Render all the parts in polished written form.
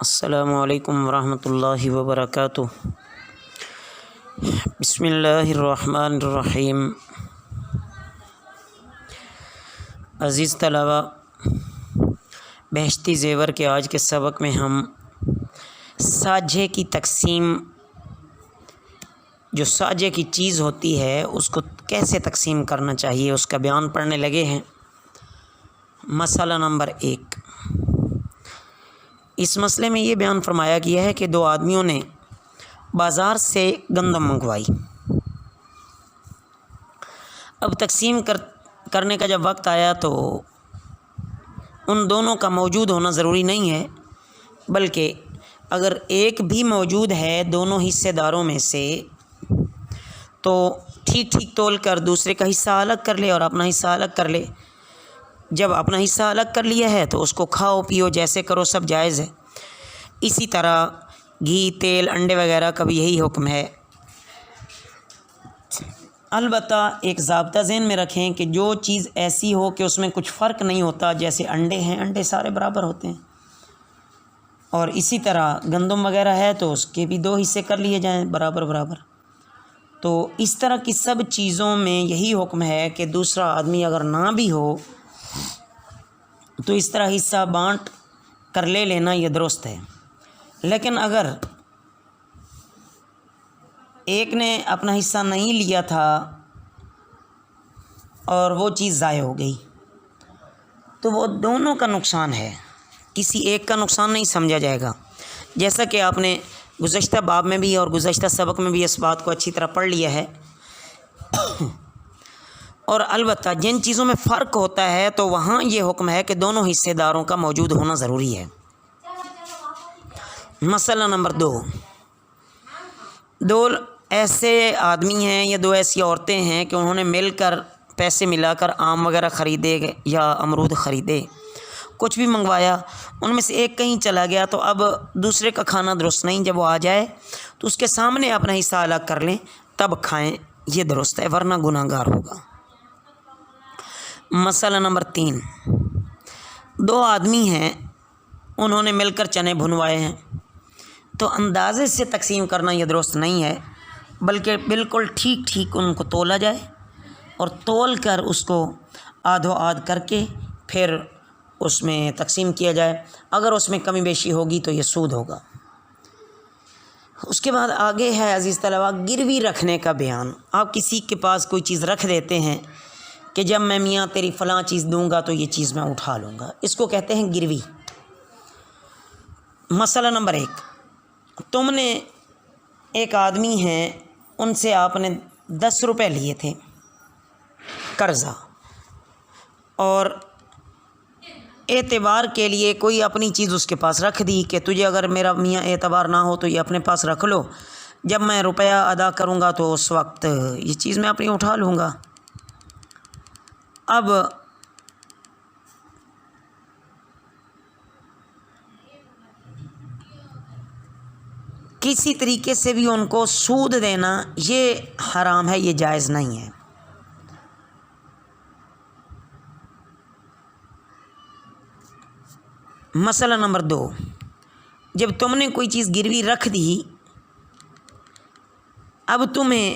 السلام علیکم ورحمۃ اللہ وبرکاتہ۔ بسم اللہ الرحمن الرحیم۔ عزیز طلبہ، بہشتی زیور کے آج کے سبق میں ہم ساجھے کی تقسیم، جو ساجھے کی چیز ہوتی ہے اس کو کیسے تقسیم کرنا چاہیے اس کا بیان پڑھنے لگے ہیں۔ مسئلہ نمبر 1، اس مسئلے میں یہ بیان فرمایا گیا ہے کہ دو آدمیوں نے بازار سے گندم منگوائی۔ اب تقسیم کرنے کا جب وقت آیا تو ان دونوں کا موجود ہونا ضروری نہیں ہے، بلکہ اگر ایک بھی موجود ہے دونوں حصے داروں میں سے تو ٹھیک تول کر دوسرے کا حصہ الگ کر لے اور اپنا حصہ الگ کر لے۔ جب اپنا حصہ الگ کر لیا ہے تو اس کو کھاؤ پیو جیسے کرو، سب جائز ہے۔ اسی طرح گھی، تیل، انڈے وغیرہ کا بھی یہی حکم ہے۔ البتہ ایک ضابطہ ذہن میں رکھیں کہ جو چیز ایسی ہو کہ اس میں کچھ فرق نہیں ہوتا، جیسے انڈے ہیں، انڈے سارے برابر ہوتے ہیں، اور اسی طرح گندم وغیرہ ہے تو اس کے بھی 2 حصے کر لیے جائیں برابر۔ تو اس طرح کی سب چیزوں میں یہی حکم ہے کہ دوسرا آدمی اگر نہ بھی ہو تو اس طرح حصہ بانٹ کر لے لینا یہ درست ہے۔ لیکن اگر ایک نے اپنا حصہ نہیں لیا تھا اور وہ چیز ضائع ہو گئی تو وہ دونوں کا نقصان ہے، کسی ایک کا نقصان نہیں سمجھا جائے گا۔ جیسا کہ آپ نے گزشتہ باب میں بھی اور گزشتہ سبق میں بھی اس بات کو اچھی طرح پڑھ لیا ہے۔ اور البتہ جن چیزوں میں فرق ہوتا ہے تو وہاں یہ حکم ہے کہ دونوں حصے داروں کا موجود ہونا ضروری ہے۔ مسئلہ نمبر 2، 2 ایسے آدمی ہیں یا 2 ایسی عورتیں ہیں کہ انہوں نے مل کر پیسے ملا کر آم وغیرہ خریدے یا امرود خریدے، کچھ بھی منگوایا، ان میں سے ایک کہیں چلا گیا تو اب دوسرے کا کھانا درست نہیں۔ جب وہ آ جائے تو اس کے سامنے اپنا حصہ الگ کر لیں تب کھائیں، یہ درست ہے، ورنہ گناہ گار ہوگا۔ مسئلہ نمبر 3، 2 آدمی ہیں، انہوں نے مل کر چنے بھنوائے ہیں، تو اندازے سے تقسیم کرنا یہ درست نہیں ہے، بلکہ بالکل ٹھیک ان کو تولا جائے اور تول کر اس کو آدھو آدھ کر کے پھر اس میں تقسیم کیا جائے۔ اگر اس میں کمی بیشی ہوگی تو یہ سود ہوگا۔ اس کے بعد آگے ہے عزیز طلبہ گروی رکھنے کا بیان۔ آپ کسی کے پاس کوئی چیز رکھ دیتے ہیں کہ جب میں میاں تیری فلاں چیز دوں گا تو یہ چیز میں اٹھا لوں گا، اس کو کہتے ہیں گروی۔ مسئلہ نمبر 1، تم نے ایک آدمی ہیں، ان سے آپ نے 10 روپے لیے تھے قرضہ، اور اعتبار کے لیے کوئی اپنی چیز اس کے پاس رکھ دی کہ تجھے اگر میرا میاں اعتبار نہ ہو تو یہ اپنے پاس رکھ لو، جب میں روپیہ ادا کروں گا تو اس وقت یہ چیز میں اپنی اٹھا لوں گا۔ اب کسی طریقے سے بھی ان کو سود دینا یہ حرام ہے، یہ جائز نہیں ہے۔ مسئلہ نمبر 2، جب تم نے کوئی چیز گروی رکھ دی، اب تمہیں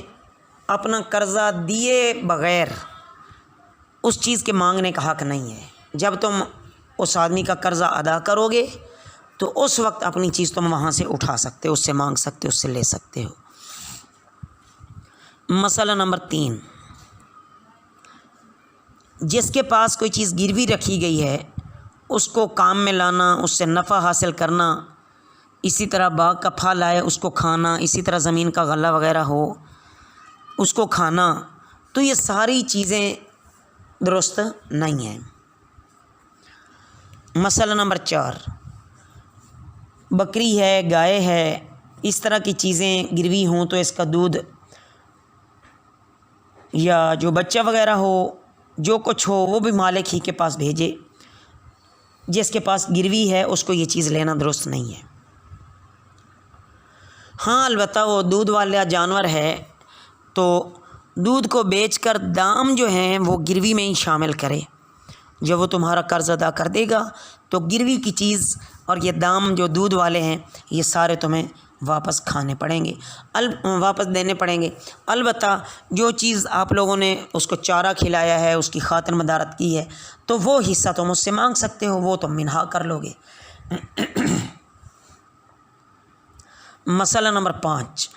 اپنا قرضہ دیے بغیر اس چیز کے مانگنے کا حق نہیں ہے۔ جب تم اس آدمی کا قرضہ ادا کرو گے تو اس وقت اپنی چیز تم وہاں سے اٹھا سکتے ہو، اس سے مانگ سکتے ہو، اس سے لے سکتے ہو۔ مسئلہ نمبر 3، جس کے پاس کوئی چیز گروی رکھی گئی ہے اس کو کام میں لانا، اس سے نفع حاصل کرنا، اسی طرح باغ کا پھل آئے اس کو کھانا، اسی طرح زمین کا غلہ وغیرہ ہو اس کو کھانا، تو یہ ساری چیزیں درست نہیں ہیں۔ مسئلہ نمبر 4، بکری ہے، گائے ہے، اس طرح کی چیزیں گروی ہوں تو اس کا دودھ یا جو بچہ وغیرہ ہو، جو کچھ ہو، وہ بھی مالک ہی کے پاس بھیجے۔ جس کے پاس گروی ہے اس کو یہ چیز لینا درست نہیں ہے۔ ہاں البتہ وہ دودھ والا جانور ہے تو دودھ کو بیچ کر دام جو ہیں وہ گروی میں ہی شامل کرے۔ جب وہ تمہارا قرض ادا کر دے گا تو گروی کی چیز اور یہ دام جو دودھ والے ہیں یہ سارے تمہیں واپس کھانے پڑیں گے، واپس دینے پڑیں گے۔ البتہ جو چیز آپ لوگوں نے اس کو چارہ کھلایا ہے، اس کی خاطر مدارت کی ہے، تو وہ حصہ تم اس سے مانگ سکتے ہو، وہ تم منہا کر لو گے۔ مسئلہ نمبر 5،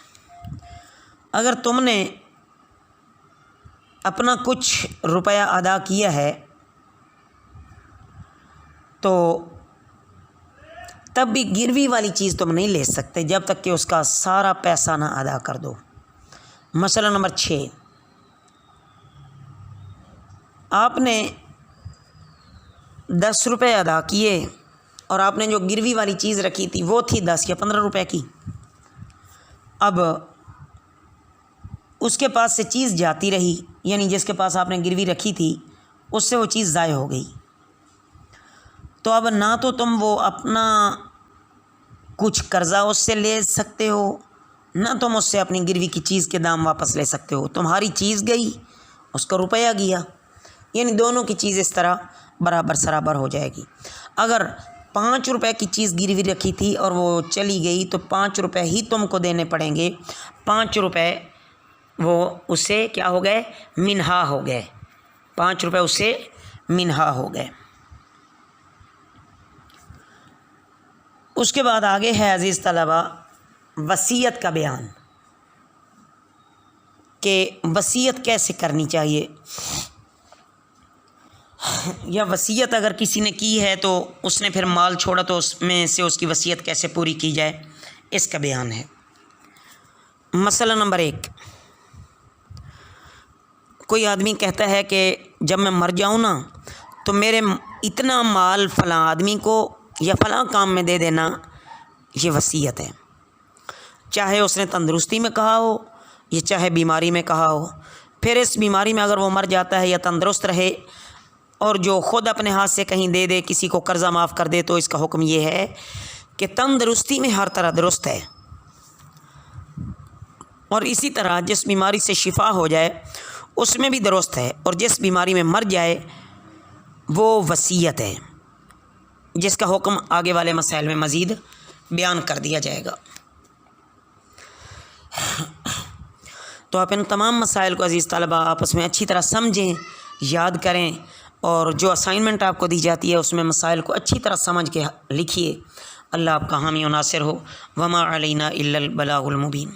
اگر تم نے اپنا کچھ روپیہ ادا کیا ہے تو تب بھی گروی والی چیز تم نہیں لے سکتے جب تک کہ اس کا سارا پیسہ نہ ادا کر دو۔ مسئلہ نمبر 6، آپ نے 10 روپے ادا کیے اور آپ نے جو گروی والی چیز رکھی تھی وہ تھی 10 یا 15 روپے کی۔ اب اس کے پاس سے چیز جاتی رہی، یعنی جس کے پاس آپ نے گروی رکھی تھی اس سے وہ چیز ضائع ہو گئی، تو اب نہ تو تم وہ اپنا کچھ قرضہ اس سے لے سکتے ہو، نہ تم اس سے اپنی گروی کی چیز کے دام واپس لے سکتے ہو۔ تمہاری چیز گئی، اس کا روپیہ گیا، یعنی دونوں کی چیز اس طرح برابر سرابر ہو جائے گی۔ اگر 5 روپے کی چیز گروی رکھی تھی اور وہ چلی گئی تو 5 روپے ہی تم کو دینے پڑیں گے۔ 5 روپے وہ اسے کیا ہو گئے؟ منہا ہو گئے۔ 5 روپے اسے منہا ہو گئے۔ اس کے بعد آگے ہے عزیز طلبہ وصیت کا بیان، کہ وصیت کیسے کرنی چاہیے، یا وصیت اگر کسی نے کی ہے تو اس نے پھر مال چھوڑا تو اس میں سے اس کی وصیت کیسے پوری کی جائے، اس کا بیان ہے۔ مسئلہ نمبر 1، کوئی آدمی کہتا ہے کہ جب میں مر جاؤں نا تو میرے اتنا مال فلاں آدمی کو یا فلاں کام میں دے دینا، یہ وصیت ہے۔ چاہے اس نے تندرستی میں کہا ہو یا چاہے بیماری میں کہا ہو، پھر اس بیماری میں اگر وہ مر جاتا ہے یا تندرست رہے اور جو خود اپنے ہاتھ سے کہیں دے دے، کسی کو قرضہ معاف کر دے، تو اس کا حکم یہ ہے کہ تندرستی میں ہر طرح درست ہے، اور اسی طرح جس بیماری سے شفا ہو جائے اس میں بھی درست ہے، اور جس بیماری میں مر جائے وہ وصیت ہے، جس کا حکم آگے والے مسائل میں مزید بیان کر دیا جائے گا۔ تو آپ ان تمام مسائل کو عزیز طلبہ آپس میں اچھی طرح سمجھیں، یاد کریں، اور جو اسائنمنٹ آپ کو دی جاتی ہے اس میں مسائل کو اچھی طرح سمجھ کے لکھیے۔ اللہ آپ کا حامی و ناصر ہو۔ وما علینا الا البلاغ المبین۔